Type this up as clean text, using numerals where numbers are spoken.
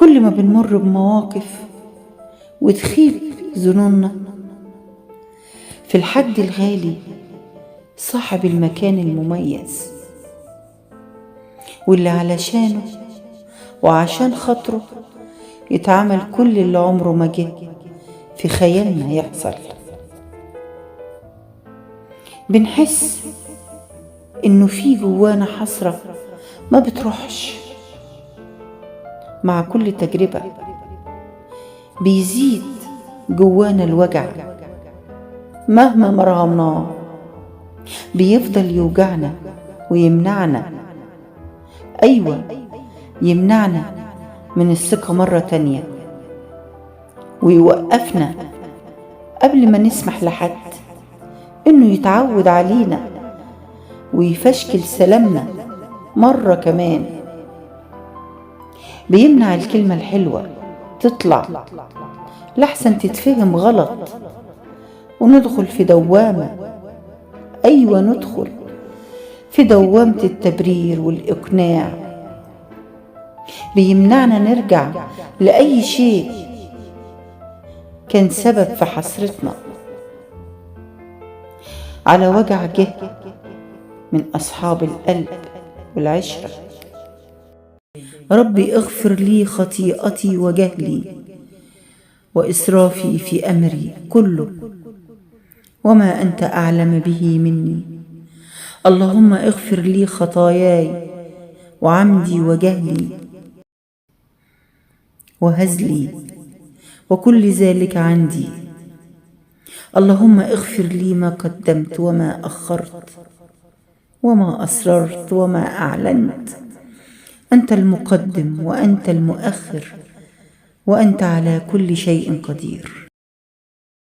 كل ما بنمر بمواقف وتخيب ظنوننا، في الحد الغالي صاحب المكان المميز واللي علشانه وعشان خاطره يتعمل كل اللي عمره ما جه في خيالنا يحصل. بنحس انه في جوانا حسرة ما بتروحش. مع كل تجربة بيزيد جوانا الوجع، مهما مرهمناه بيفضل يوجعنا ويمنعنا، أيوة يمنعنا من الثقة مرة تانية، ويوقفنا قبل ما نسمح لحد إنه يتعود علينا ويفشكل سلامنا مرة كمان. بيمنع الكلمة الحلوة تطلع لحسن تتفهم غلط وندخل في دوامة، أيوة ندخل في دوامة التبرير والإقناع. بيمنعنا نرجع لأي شيء كان سبب في حسرتنا على وجع جه من أصحاب القلب والعشرة. ربي اغفر لي خطيئتي وجهلي وإسرافي في أمري كله، وما أنت أعلم به مني. اللهم اغفر لي خطاياي وعمدي وجهلي وهزلي وكل ذلك عندي. اللهم اغفر لي ما قدمت وما أخرت وما أسررت وما أعلنت. أنت المقدم وأنت المؤخر وأنت على كل شيء قدير.